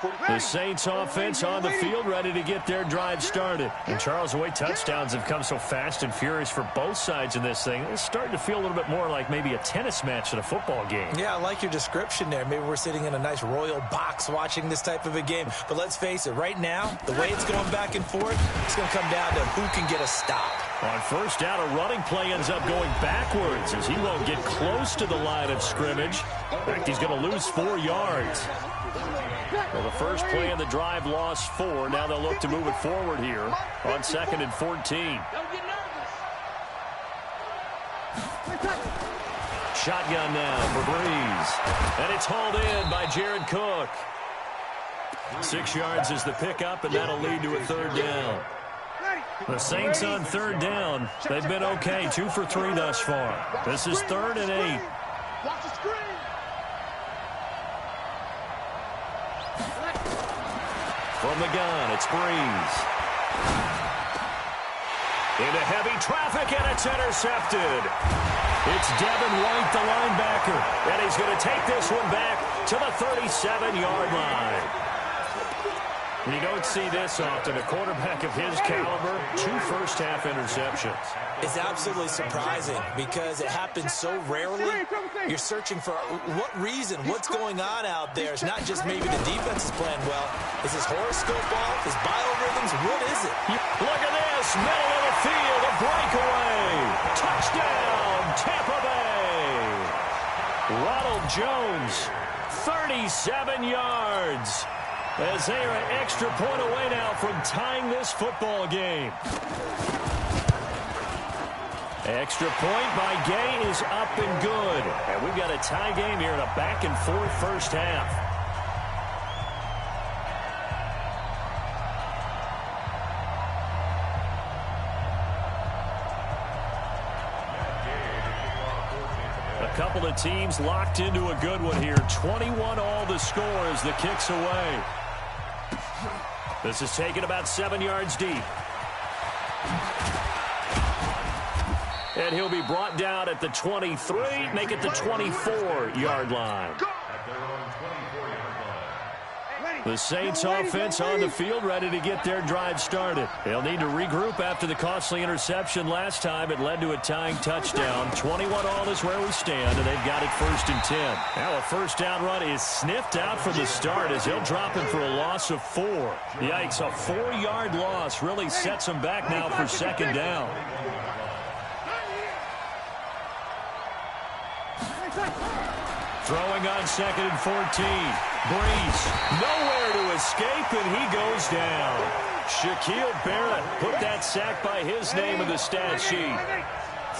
The Saints offense on the field, ready to get their drive started. And Charles, the way touchdowns have come so fast and furious for both sides in this thing, it's starting to feel a little bit more like maybe a tennis match at a football game. Yeah, I like your description there. Maybe we're sitting in a nice royal box watching this type of a game. But let's face it, right now, the way it's going back and forth, it's going to come down to who can get a stop. On first down, a running play ends up going backwards as he won't get close to the line of scrimmage. In fact, he's going to lose 4 yards. Well, the first play in the drive lost 4. Now they'll look to move it forward here on 2nd and 14. Shotgun now for Breeze. And it's hauled in by Jared Cook. 6 yards is the pickup, and that'll lead to a 3rd down. The Saints on 3rd down. They've been okay, 2 for 3 thus far. This is 3rd and 8. Watch the screen. From the gun, it's Breeze. Into heavy traffic, and it's intercepted. It's Devin White, the linebacker, and he's going to take this one back to the 37-yard line. You don't see this often. A quarterback of his caliber, 2 first-half interceptions. It's absolutely surprising because it happens so rarely. You're searching for what reason, what's going on out there. It's not just maybe the defense is playing well. Is his horoscope off? His biorhythms? What is it? Look at this. Middle of the field, a breakaway. Touchdown, Tampa Bay. Ronald Jones, 37 yards. As they are an extra point away now from tying this football game. Extra point by Gay is up and good. And we've got a tie game here in a back-and-forth first half. A couple of teams locked into a good one here. 21 all the score as the kick's away. This is taken about 7 yards deep. And he'll be brought down at the 23, make it the 24-yard line. The Saints offense on the field, ready to get their drive started. They'll need to regroup after the costly interception last time. It led to a tying touchdown. 21 all is where we stand, and they've got it 1st and 10. Now a first down run is sniffed out from the start as they'll drop him for a loss of 4. Yikes, a 4-yard loss really sets them back now for 2nd down. Throwing on 2nd and 14. Breeze, nowhere to escape, and he goes down. Shaquille Barrett put that sack by his name in the stat sheet.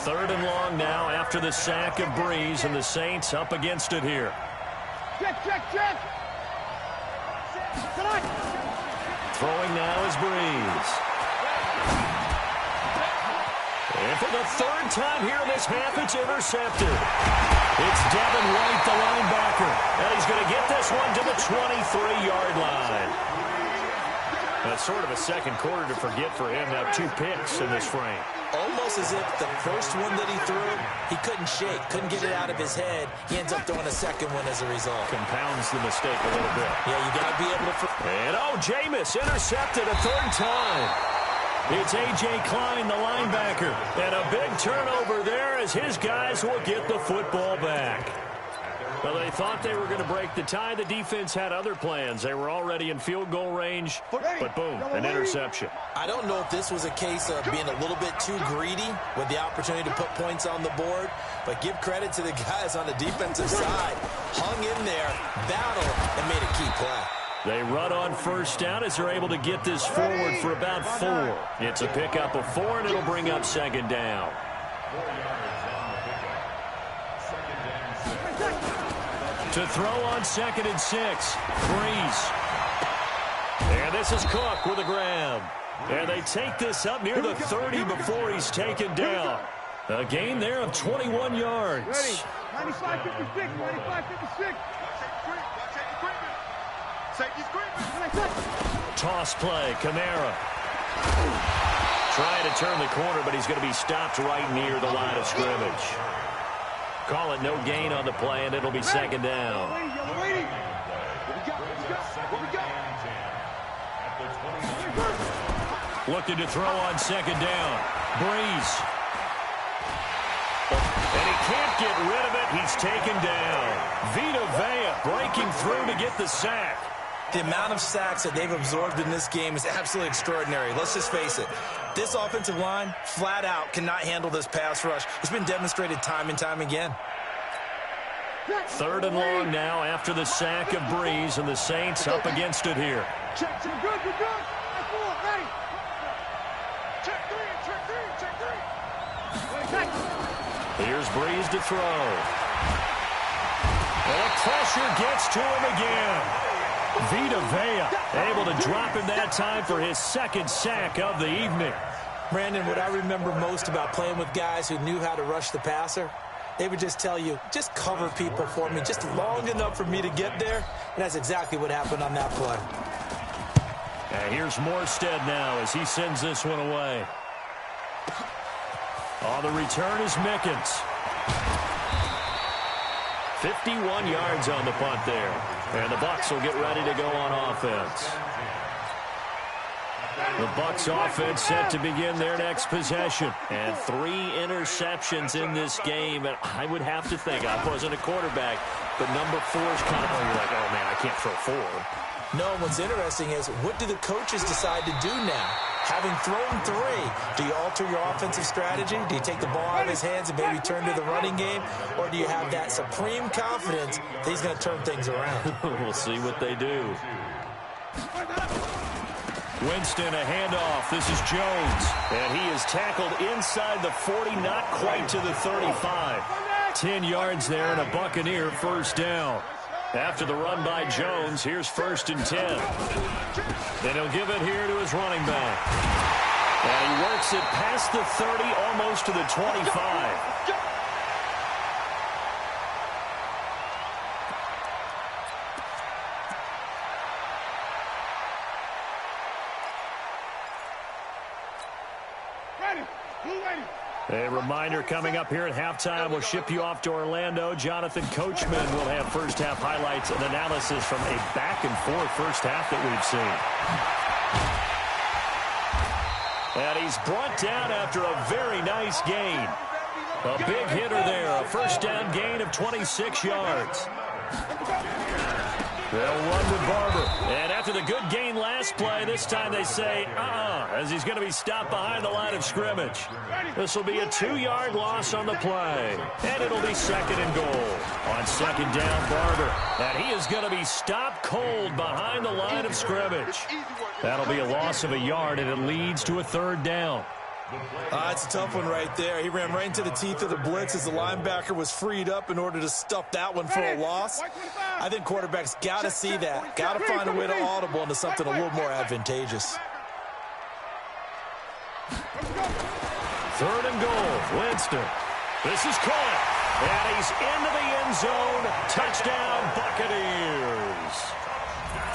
3rd and long now after the sack of Breeze, and the Saints up against it here. Check. Throwing now is Breeze. And for the 3rd time here in this half, it's intercepted. It's Devin White, the linebacker, and he's going to get this one to the 23-yard line. That's sort of a second quarter to forget for him. Now 2 picks in this frame. Almost as if the first one that he threw, he couldn't shake, couldn't get it out of his head. He ends up throwing a second one as a result. Compounds the mistake a little bit. Yeah, you got to be able to... And Jameis intercepted a 3rd time. It's A.J. Klein, the linebacker. And a big turnover there as his guys will get the football back. Well, they thought they were going to break the tie. The defense had other plans. They were already in field goal range, but boom, an interception. I don't know if this was a case of being a little bit too greedy with the opportunity to put points on the board, but give credit to the guys on the defensive side. Hung in there, battled, and made a key play. They run on first down as they're able to get this forward for about 4. It's a pickup of 4, and it'll bring up 2nd down. To throw on 2nd and 6. Breeze. And this is Cook with a grab. And they take this up near the 30 before he's taken down. A gain there of 21 yards. Ready. 95-56, 95-56. Toss play, Kamara. Trying to turn the corner, but he's going to be stopped right near the line of scrimmage. Call it no gain on the play, and it'll be 2nd down. What we got? looking to throw on second down. Breeze. And he can't get rid of it. He's taken down. Vita Vea breaking through to get the sack. The amount of sacks that they've absorbed in this game is absolutely extraordinary. Let's just face it. This offensive line, flat out, cannot handle this pass rush. It's been demonstrated time and time again. 3rd and long now after the sack of Breeze, and the Saints up against it here. Check, we're good, we're good. Ready. Check three. Here's Breeze to throw. And the pressure gets to him again. Vita Vea able to drop him that time for his 2nd sack of the evening. Brandon, what I remember most about playing with guys who knew how to rush the passer, they would just tell you, just cover people for me, just long enough for me to get there. And that's exactly what happened on that play. And here's Morstead now as he sends this one away. On the return is Mickens. 51 yards on the punt there. And the Bucs will get ready to go on offense. The Bucs offense set to begin their next possession. And 3 interceptions in this game. And I would have to think, I wasn't a quarterback, but number 4 is kind of, you're like, oh man, I can't throw 4. No, what's interesting is, what do the coaches decide to do now? Having thrown 3, do you alter your offensive strategy? Do you take the ball out of his hands and maybe turn to the running game? Or do you have that supreme confidence that he's going to turn things around? We'll see what they do. Winston, a handoff. This is Jones. And he is tackled inside the 40, not quite to the 35. 10 yards there and a Buccaneer 1st down. After the run by Jones, here's 1st and 10. And he'll give it here to his running back. And he works it past the 30, almost to the 25. A reminder coming up here at halftime. We'll ship you off to Orlando. Jonathan Coachman will have first-half highlights and analysis from a back-and-forth first half that we've seen. And he's brought down after a very nice gain. A big hitter there. A first-down gain of 26 yards. They'll run with Barber. And after the good gain last play, this time they say, as he's going to be stopped behind the line of scrimmage. This will be a 2-yard loss on the play. And it'll be 2nd and goal. On 2nd down, Barber. And he is going to be stopped cold behind the line of scrimmage. That'll be a loss of a yard, and it leads to a 3rd down. It's a tough one right there. He ran right into the teeth of the blitz as the linebacker was freed up in order to stuff that one for a loss. I think quarterbacks got to see that. Got to find a way to audible into something a little more advantageous. 3rd and goal. Winston. This is caught. And he's into the end zone. Touchdown, Buccaneers.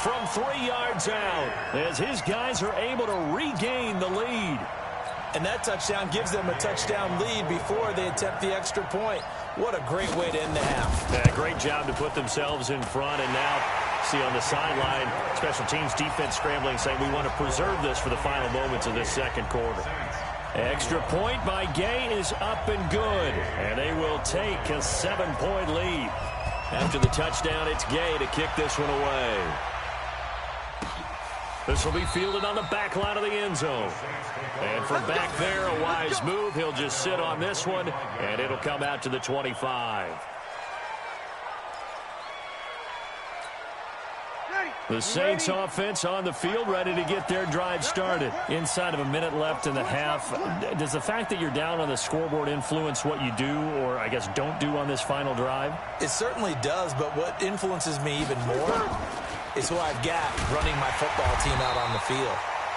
From 3 yards out, as his guys are able to regain the lead. And that touchdown gives them a touchdown lead before they attempt the extra point. What a great way to end the half. Yeah, great job to put themselves in front. And now, see on the sideline, special teams defense scrambling, saying we want to preserve this for the final moments of this 2nd quarter. Extra point by Gay is up and good. And they will take a 7-point lead. After the touchdown, it's Gay to kick this one away. This will be fielded on the back line of the end zone. And from back there, a wise move. He'll just sit on this one, and it'll come out to the 25. The Saints offense on the field, ready to get their drive started. Inside of a minute left in the half. Does the fact that you're down on the scoreboard influence what you do, or I guess don't do on this final drive? It certainly does, but what influences me even more is who I've got running my football team out on the field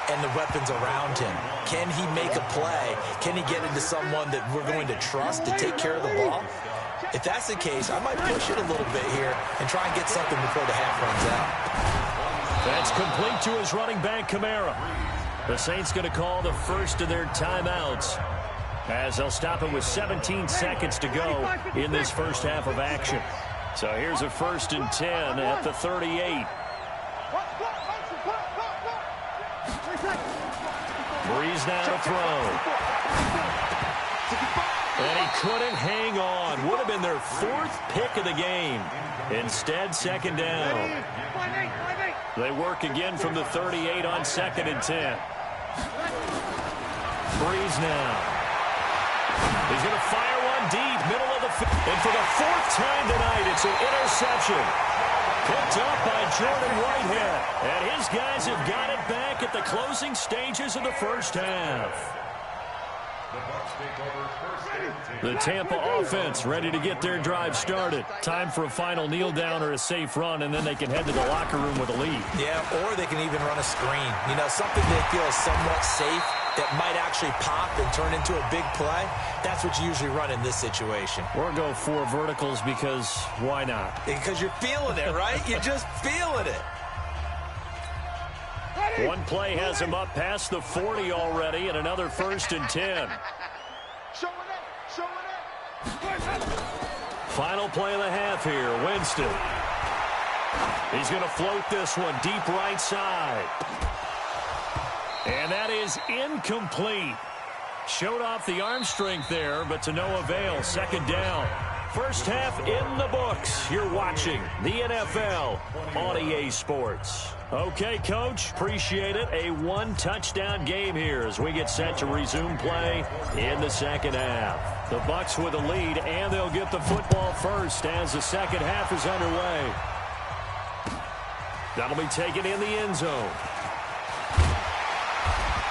and the weapons around him. Can he make a play? Can he get into someone that we're going to trust to take care of the ball? If that's the case, I might push it a little bit here and try and get something before the half runs out. That's complete to his running back, Kamara. The Saints going to call the first of their timeouts, as they'll stop him with 17 seconds to go in this first half of action. So here's a 1st and 10 at the 38. Breeze now to throw. And he couldn't hang on. Would have been their 4th pick of the game. Instead, second down. They work again from the 38 on 2nd and 10. Breeze now. He's going to fire one deep, middle of the field. And for the 4th time tonight, it's an interception. Picked up by Jordan Whitehead. And his guys have got it back at the closing stages of the first half. The Tampa offense ready to get their drive started. Time for a final kneel down or a safe run, and then they can head to the locker room with a lead. Yeah, or they can even run a screen. You know, something they feel is somewhat safe that might actually pop and turn into a big play. That's what you usually run in this situation. Or go 4 verticals because why not? Because you're feeling it, right? You're just feeling it. One play has him up past the 40 already, and another 1st and 10. Final play of the half here, Winston. He's going to float this one deep right side. And that is incomplete. Showed off the arm strength there, but to no avail. 2nd down. First half in the books. You're watching the NFL on EA Sports. Okay, Coach, appreciate it. A 1-touchdown game here as we get set to resume play in the second half. The Bucs with a lead, and they'll get the football first as the second half is underway. That'll be taken in the end zone.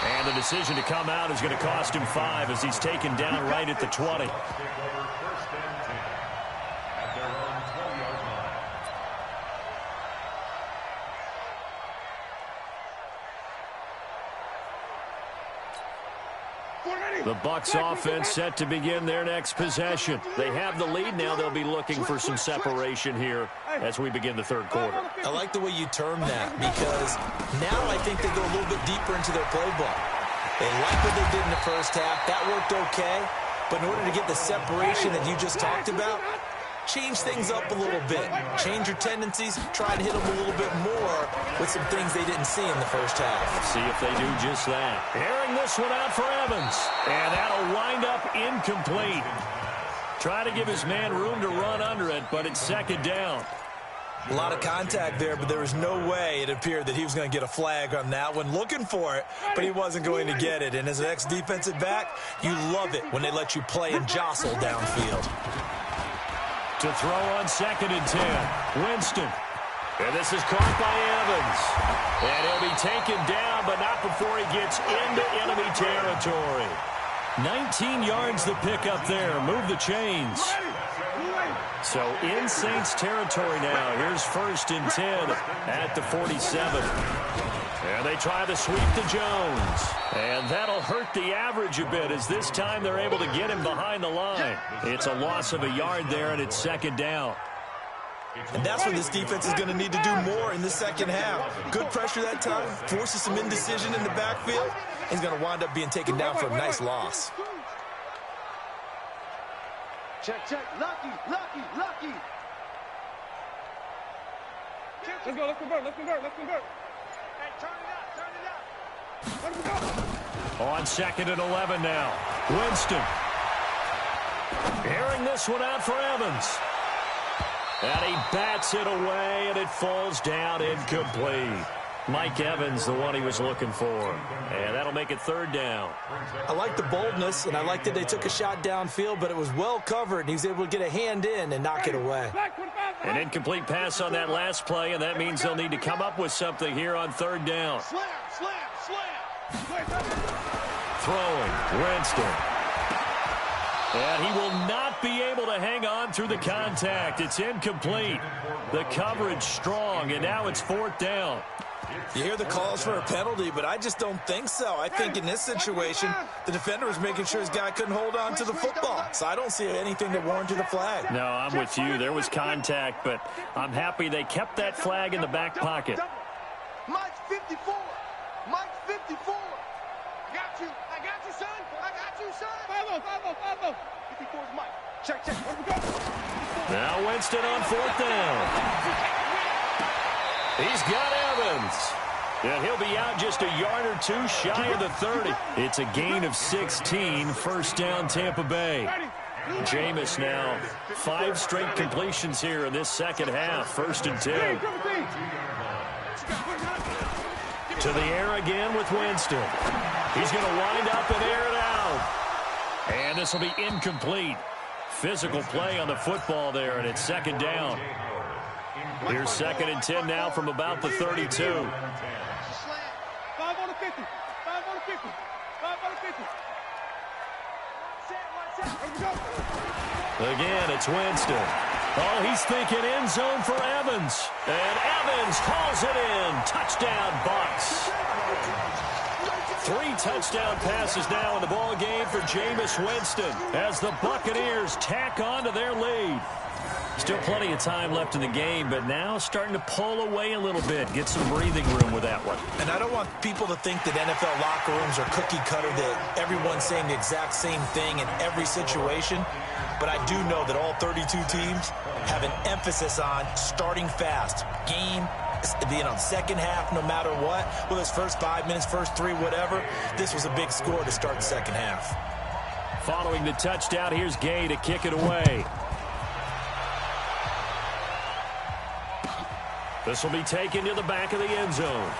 And the decision to come out is going to cost him 5 as he's taken down right at the 20. The Bucs offense set to begin their next possession. They have the lead. Now they'll be looking for some separation here as we begin the 3rd quarter. I like the way you term that because now I think they go a little bit deeper into their playbook. They like what they did in the first half. That worked okay. But in order to get the separation that you just talked about, change things up a little bit. Change your tendencies. Try and hit them a little bit more with some things they didn't see in the first half. See if they do just that. Airing this one out for Evans. And that'll wind up incomplete. Try to give his man room to run under it, but it's 2nd down. A lot of contact there, but there was no way it appeared that he was going to get a flag on that one. Looking for it, but he wasn't going to get it. And as an ex-defensive back, you love it when they let you play and jostle downfield. To throw on 2nd and 10. Winston. And this is caught by Evans. And he'll be taken down, but not before he gets into enemy territory. 19 yards the pick up there. Move the chains. So in Saints territory now. Here's 1st and 10 at the 47. And they try to sweep to Jones. And that'll hurt the average a bit as this time they're able to get him behind the line. It's a loss of a yard there, and it's 2nd down. And that's when this defense is going to need to do more in the second half. Good pressure that time. Forces some indecision in the backfield. He's going to wind up being taken down for a nice loss. Check, check. Lucky, lucky, lucky. Let's go, let's convert, let's convert, let's convert. Hey, turn it up, turn it up. On 2nd and 11 now. Winston. Airing this one out for Evans. And he bats it away, and it falls down incomplete. Mike Evans, the one he was looking for. And that'll make it 3rd down. I like the boldness, and I like that they took a shot downfield, but it was well covered, and he was able to get a hand in and knock it away. An incomplete pass on that last play, and that means they'll need to come up with something here on 3rd down. Slam, slam, slam. Throwing, Winston. And he will not be able to hang on through the contact. It's incomplete. The coverage strong, and now it's 4th down. You hear the calls for a penalty, but I just don't think so. I think in this situation, the defender was making sure his guy couldn't hold on to the football. So I don't see anything that warranted a flag. No, I'm with you. There was contact, but I'm happy they kept that flag in the back pocket. Mike's 54. Mike's 54. I got you, son. I got you, son. 5-0. 54 is Mike. Check, check. Where we go? Now Winston on 4th down. He's got Evans. And he'll be out just a yard or two shy of the 30. It's a gain of 16, first down Tampa Bay. Jameis now 5 straight completions here in this second half, 1st and 10. To the air again with Winston. He's going to wind up and air it out. And this will be incomplete. Physical play on the football there, and it's 2nd down. Here's 2nd and 10 now from about the 32. 5 on the 50. 5 on the 50. 5 on the 50. Again, it's Winston. Oh, he's thinking end zone for Evans. And Evans hauls it in. Touchdown, Bucs. 3 touchdown passes now in the ball game for Jameis Winston as the Buccaneers tack on to their lead. Still plenty of time left in the game, but now starting to pull away a little bit. Get some breathing room with that one. And I don't want people to think that NFL locker rooms are cookie cutter, that everyone's saying the exact same thing in every situation. But I do know that all 32 teams have an emphasis on starting fast. Game, second half, no matter what. Whether it's first 5 minutes, first 3, whatever. This was a big score to start the second half. Following the touchdown, here's Gay to kick it away. This will be taken to the back of the end zone.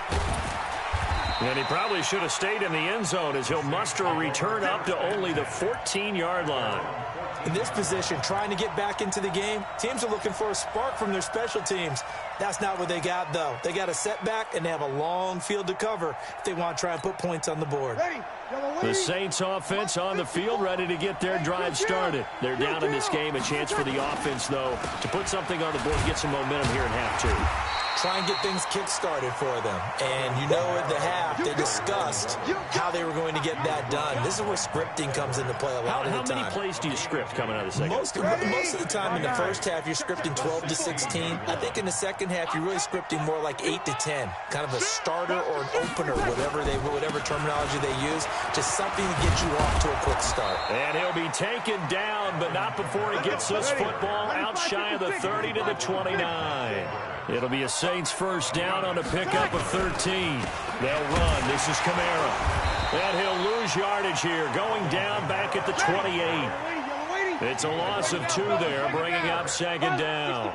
And he probably should have stayed in the end zone as he'll muster a return up to only the 14-yard line. In this position, trying to get back into the game, teams are looking for a spark from their special teams. That's not what they got, though. They got a setback, and they have a long field to cover if they want to try and put points on the board. The Saints offense on the field, ready to get their drive started. They're down in this game. A chance for the offense, though, to put something on the board, get some momentum here in half 2. Try and get things kick-started for them. And you know at the half, they discussed how they were going to get that done. This is where scripting comes into play a lot of the time. How many plays do you script coming out of the second? Most of the time in the first half, you're scripting 12 to 16. I think in the second half, you're really scripting more like 8 to 10. Kind of a starter or an opener, whatever terminology they use. Just something to get you off to a quick start. And he'll be taken down, but not before he gets this football out shy of the 30 to the 29. It'll be a Saints first down on a pickup of 13. They'll run. This is Kamara. And he'll lose yardage here, going down back at the 28. It's a loss of 2 there, bringing up 2nd down.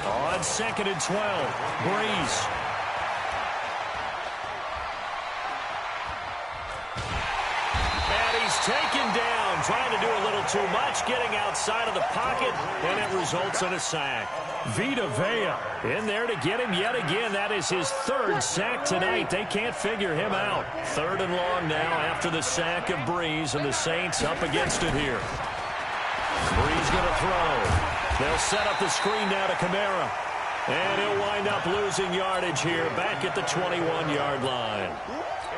On 2nd and 12, Breeze. And he's taken down, trying to do a little too much, getting outside of the pocket, and it results in a sack. Vita Vea in there to get him yet again. That is his 3rd sack tonight. They can't figure him out. 3rd and long now after the sack of Breeze, and the Saints up against it here. Breeze going to throw. They'll set up the screen now to Kamara. And he'll wind up losing yardage here back at the 21-yard line.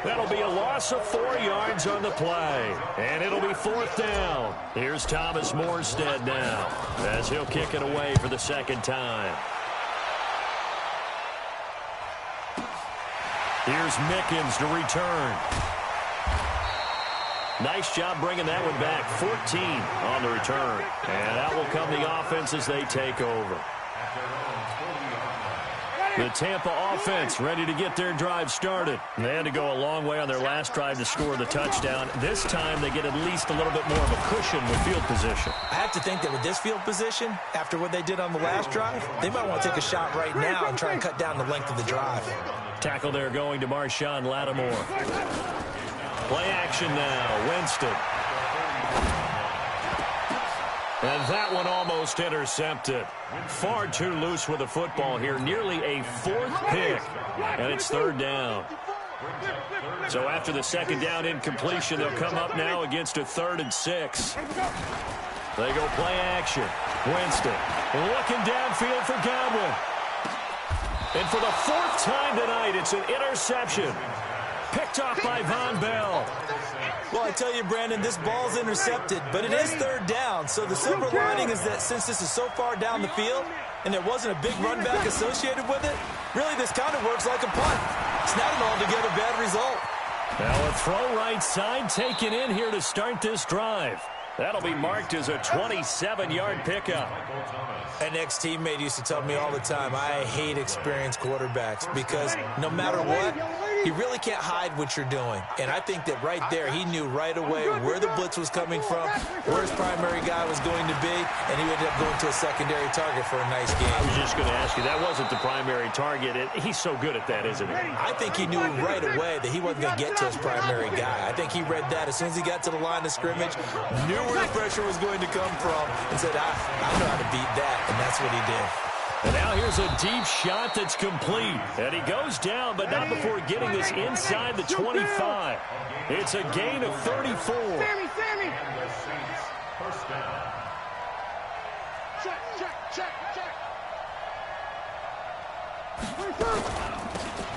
That'll be a loss of 4 yards on the play. And it'll be 4th down. Here's Thomas Morstead now as he'll kick it away for the 2nd time. Here's Mickens to return. Nice job bringing that one back. 14 on the return. And that will come the offense as they take over. The Tampa offense ready to get their drive started. They had to go a long way on their last drive to score the touchdown. This time they get at least a little bit more of a cushion with field position. I have to think that with this field position, after what they did on the last drive, they might want to take a shot right now and try and cut down the length of the drive. Tackle there going to Marshawn Lattimore. Play action now, Winston. And that one almost intercepted. Far too loose with the football here. Nearly a 4th pick. And it's 3rd down. So after the 2nd down incompletion, they'll come up now against a 3rd and 6. They go play action. Winston looking downfield for Godwin. And for the 4th time tonight, it's an interception. Picked off by Von Bell. Well, I tell you, Brandon, this ball's intercepted, but it is 3rd down. So the silver lining is that since this is so far down the field and there wasn't a big run back associated with it, really this kind of works like a punt. It's not an altogether bad result. Now a throw right side taken in here to start this drive. That'll be marked as a 27-yard pickup. An ex-teammate used to tell me all the time, I hate experienced quarterbacks because no matter what, you really can't hide what you're doing. And I think that right there, he knew right away where the blitz was coming from, where his primary guy was going to be, and he ended up going to a secondary target for a nice game. I was just going to ask you, that wasn't the primary target. He's so good at that, isn't he? I think he knew right away that he wasn't going to get to his primary guy. I think he read that as soon as he got to the line of scrimmage, knew where the pressure was going to come from, and said, I know how to beat that, and that's what he did. And now here's a deep shot that's complete. And he goes down, but not before getting this inside the 25. It's a gain of 34. Sammy! Check.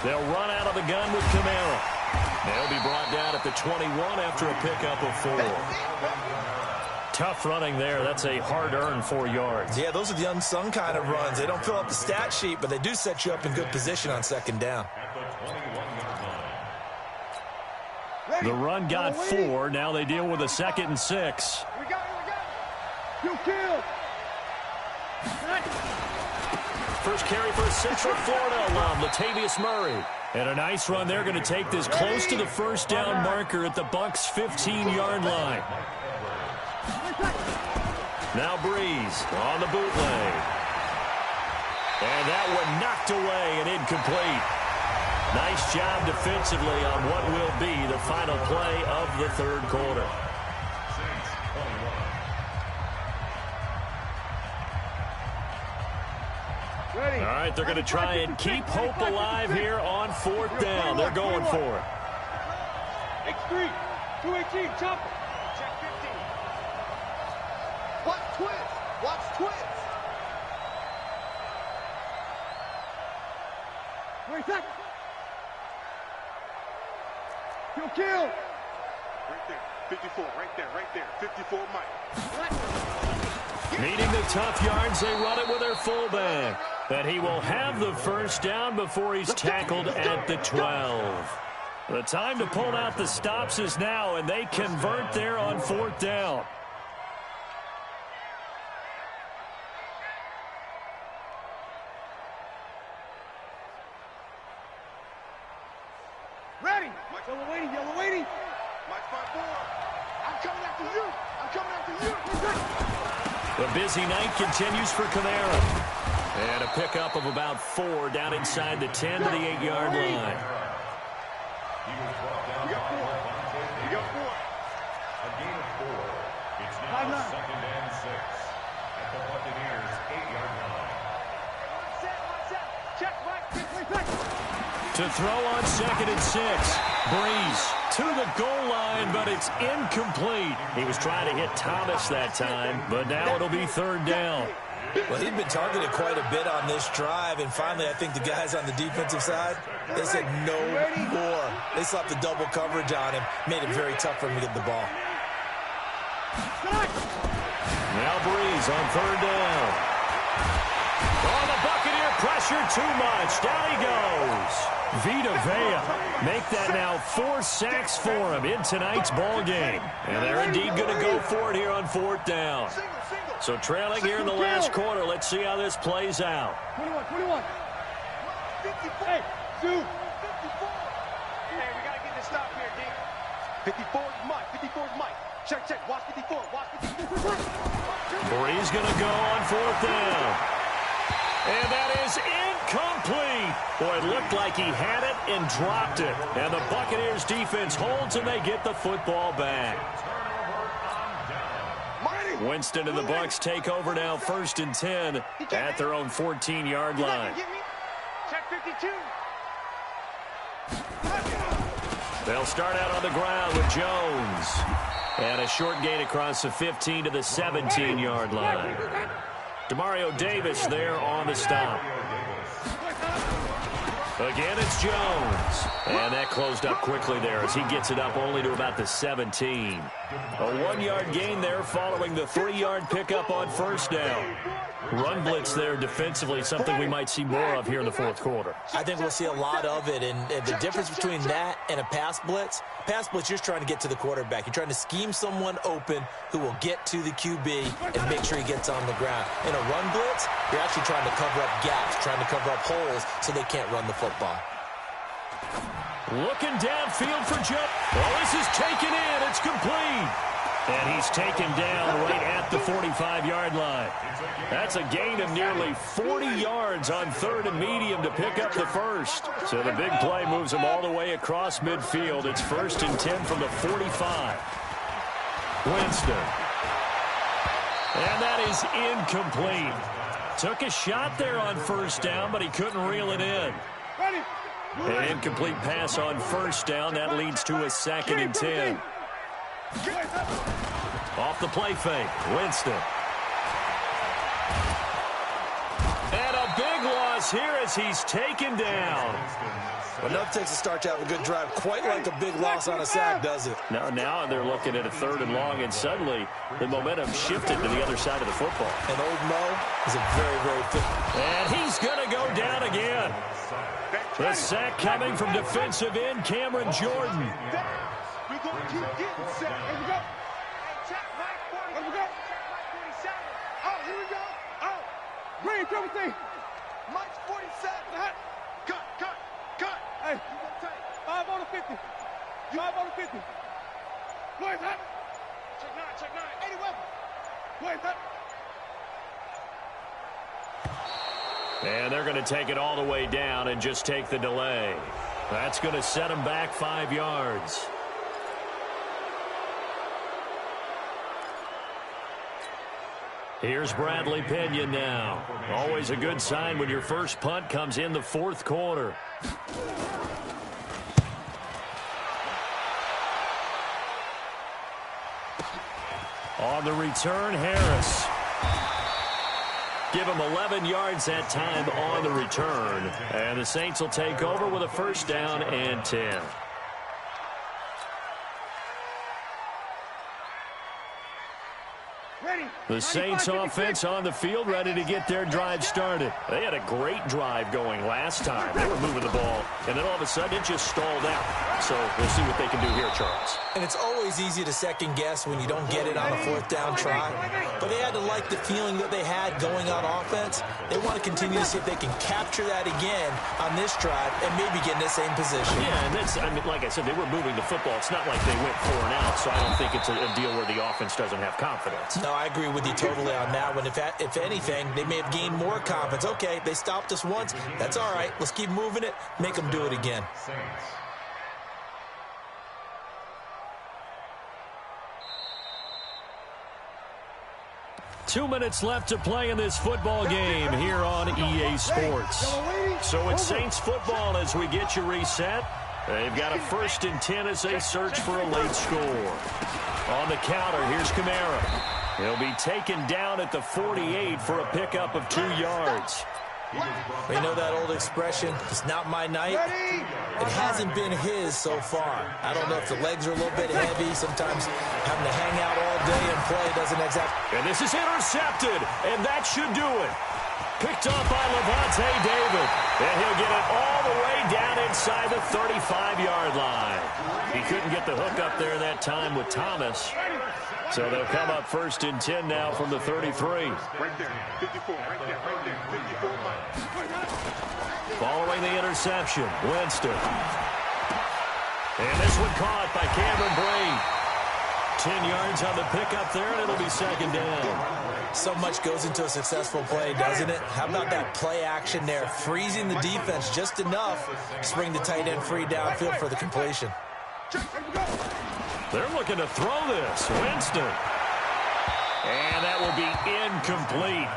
They'll run out of the gun with Kamara. They'll be brought down at the 21 after a pickup of 4. Tough running there. That's a hard-earned 4 yards. Yeah, those are the unsung kind of runs. They don't fill up the stat sheet, but they do set you up in good position on second down. The run got 4. Now they deal with a 2nd and 6. We got it. You kill. First carry for Central Florida alum, Latavius Murray. And a nice run. They're going to take this close to the first down marker at the Bucs' 15-yard line. Now Breeze on the bootleg. And that one knocked away and incomplete. Nice job defensively on what will be the final play of the third quarter. All right, they're going to try and keep hope alive here on 4th down. They're going for it. X3, 218, chop it. Check 15. Watch twins. Wait a second. You'll kill. Right there, 54, right there. 54, Mike. Needing the tough yards, they run it with their fullback. And he will have the first down before he's tackled at the 12. The time to pull out the stops is now, and they convert there on 4th down. Ready. Yellow waiting. Mike 5-4. I'm coming after you. The busy night continues for Kamara. And a pickup of about 4 down inside the 10 to the 8-yard line. You got 4. A gain of 4. It's now 2nd and 6 at the Buccaneers' 8-yard line. Check, right. To throw on 2nd and 6. Breeze to the goal line, but it's incomplete. He was trying to hit Thomas that time, but now it'll be 3rd down. Well, he'd been targeted quite a bit on this drive, and finally I think the guys on the defensive side, they said no more. They slapped the double coverage on him, made it very tough for him to get the ball. Now Breeze on 3rd down. Oh, the Buccaneer pressure too much. Down he goes. Vita Vea make that now 4 sacks for him in tonight's ball game. And they're indeed going to go for it here on 4th down. So trailing here in the last quarter. Let's see how this plays out. 21. Hey, Sue. 54. Hey, we got to get this stop here, D. 54 is Mike. Check. Watch 54. Breeze going to go on 4th down. And that is incomplete. Boy, it looked like he had it and dropped it. And the Buccaneers defense holds and they get the football back. Winston and the Bucs take over now 1st and 10 at their own 14-yard line. Check 52. They'll start out on the ground with Jones. And a short gain across the 15 to the 17-yard line. Demario Davis there on the stop. Again, it's Jones. And that closed up quickly there as he gets it up only to about the 17. A 1-yard gain there following the 3-yard pickup on first down. Run blitz there defensively, something we might see more of here in the fourth quarter. I think we'll see a lot of it, and the difference between that and a pass blitz, you're just trying to get to the quarterback. You're trying to scheme someone open who will get to the QB and make sure he gets on the ground. In a run blitz, you're actually trying to cover up gaps, trying to cover up holes so they can't run the football. Looking downfield for Joe. Well, this is taken in. It's complete. And he's taken down right at the 45-yard line. That's a gain of nearly 40 yards on 3rd and medium to pick up the first. So the big play moves him all the way across midfield. It's 1st and 10 from the 45. Winston. And that is incomplete. Took a shot there on first down, but he couldn't reel it in. An incomplete pass on first down. That leads to a 2nd and 10. Off the play fake, Winston. And a big loss here as he's taken down. Enough takes a start to have a good drive. Quite like a big loss on a sack, does it? Now they're looking at a 3rd and long, and suddenly the momentum shifted to the other side of the football. And old Mo is a very, very fit. And he's going to go down again. The sack coming from defensive end Cameron Jordan. We're going to get set. Here we go. Check Mike 40. Here we go. Check Mike 47. Oh, here we go. Oh. Green, triple T. Mike's 47. Cut. Hey. You go tight. 5 on the 50. 5 on the 50. Where's that? Check 9. 80 weapon. Where's that? And they're going to take it all the way down and just take the delay. That's going to set him back 5 yards. Here's Bradley Pinion now. Always a good sign when your first punt comes in the fourth quarter. On the return, Harris. Give him 11 yards that time on the return. And the Saints will take over with a first down and 10. The Saints offense on the field, ready to get their drive started. They had a great drive going last time. They were moving the ball, and then all of a sudden it just stalled out. So we'll see what they can do here, Charles. And it's always easy to second guess when you don't get it on a 4th down try. But they had to like the feeling that they had going on offense. They want to continue to see if they can capture that again on this drive and maybe get in the same position. Yeah, and that's, I mean, like I said, they were moving the football. It's not like they went 4 and out, so I don't think it's a deal where the offense doesn't have confidence. No, I agree with you totally on that one. If anything, they may have gained more confidence. Okay, they stopped us once. That's all right. Let's keep moving it. Make them do it again. Two minutes left to play in this football game here on EA Sports. So it's Saints football as we get you reset. They've got a 1st and 10 as they search for a late score. On the counter, here's Kamara. He'll be taken down at the 48 for a pickup of 2 yards. You know that old expression, it's not my night? It hasn't been his so far. I don't know if the legs are a little bit heavy. Sometimes having to hang out all day and play doesn't exactly. And this is intercepted, and that should do it. Picked off by Levante David. And he'll get it all the way down inside the 35-yard line. He couldn't get the hook up there that time with Thomas. So they'll come up 1st and 10 now from the 33. Right there, 54, right there, 54 miles. Following the interception, Winston. And this one caught by Cameron Brate. 10 yards on the pickup there, and it'll be 2nd down. So much goes into a successful play, doesn't it? How about that play action there? Freezing the defense just enough to bring the tight end free downfield for the completion. They're looking to throw this. Winston. And that will be incomplete.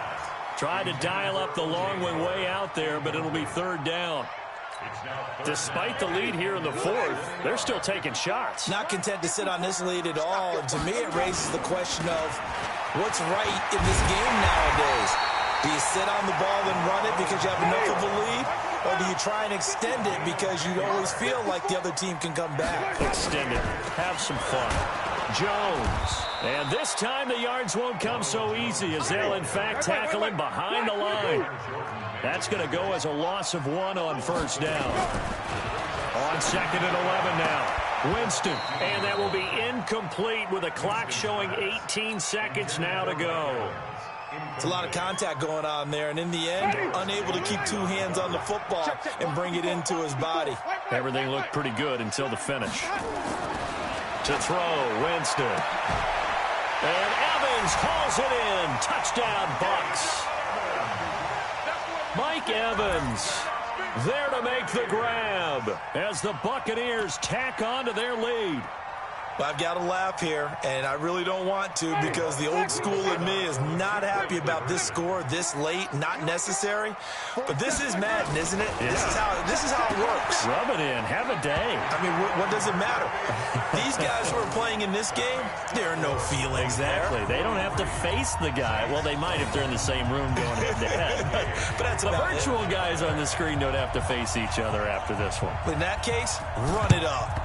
Tried to dial up the long one way out there, but it'll be 3rd down. Despite the lead here in the 4th, they're still taking shots. Not content to sit on this lead at all. And to me, it raises the question of what's right in this game nowadays. Do you sit on the ball and run it because you have enough of a lead? or do you try and extend it because you always feel like the other team can come back? Extend it. Have some fun. Jones. And this time the yards won't come so easy as they'll, in fact, tackle him behind the line. That's going to go as a loss of 1 on first down. On 2nd and 11 now. Winston. And that will be incomplete with the clock showing 18 seconds now to go. It's a lot of contact going on there, and in the end, unable to keep 2 hands on the football and bring it into his body. Everything looked pretty good until the finish. To throw, Winston. And Evans hauls it in. Touchdown, Bucks. Mike Evans there to make the grab as the Buccaneers tack on to their lead. Well, I've got to laugh here, and I really don't want to because the old school in me is not happy about this score this late, not necessary. But this is Madden, isn't it? Yeah. This is how it works. Rub it in. Have a day. I mean, what does it matter? These guys who are playing in this game, there are no feelings exactly. there. They don't have to face the guy. Well, they might if they're in the same room going head-to-head. But that's the virtual guys on the screen don't have to face each other after this one. In that case, run it up.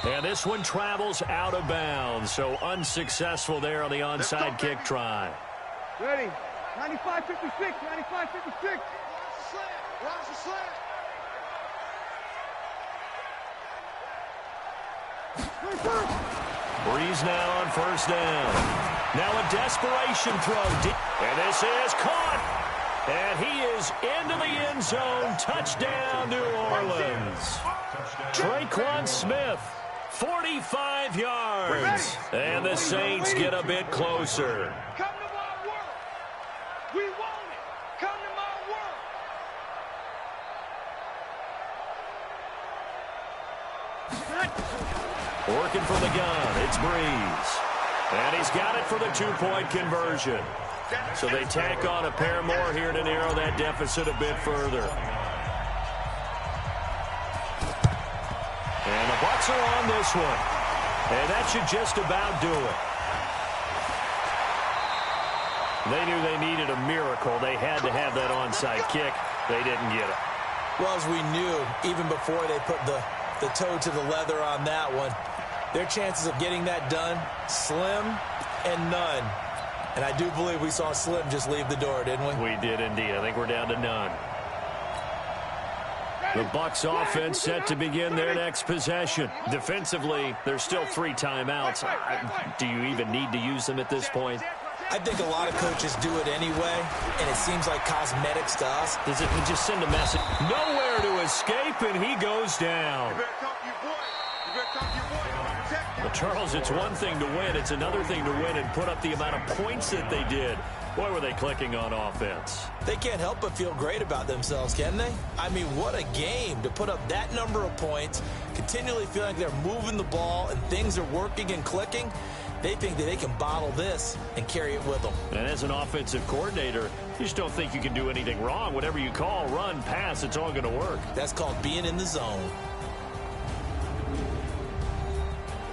And this one travels out of bounds, so unsuccessful there on the onside kick try. Ready. 95-56, 95-56. Watch the slant. Breeze now on first down. Now a desperation throw. And this is caught. And he is into the end zone. Touchdown, New Orleans. Traquan Smith. 45 yards. And the Saints get a bit closer. Come to my work. We want it. Come to my work. Working from the gun. It's Breeze. And he's got it for the 2-point conversion. So they tack on a pair more here to narrow that deficit a bit further. And the Bucs are on this one. And that should just about do it. They knew they needed a miracle. They had to have that onside kick. They didn't get it. Well, as we knew, even before they put the toe to the leather on that one, their chances of getting that done, slim and none. And I do believe we saw Slim just leave the door, didn't we? We did indeed. I think we're down to none. The Bucs offense set to begin their next possession. Defensively, there's still 3 timeouts. Do you even need to use them at this point? I think a lot of coaches do it anyway, and it seems like cosmetics to us. Does it just send a message? Nowhere to escape, and he goes down. Well, Charles, it's one thing to win. It's another thing to win and put up the amount of points that they did. Boy, were they clicking on offense. They can't help but feel great about themselves, can they? I mean, what a game to put up that number of points, continually feeling like they're moving the ball and things are working and clicking. They think that they can bottle this and carry it with them. And as an offensive coordinator, you just don't think you can do anything wrong. Whatever you call, run, pass, it's all going to work. That's called being in the zone.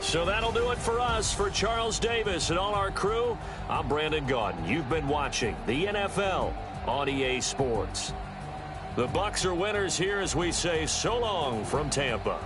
So that'll do it for us. For Charles Davis and all our crew, I'm Brandon Gaudin. You've been watching the NFL on EA Sports. The Bucs are winners here as we say so long from Tampa.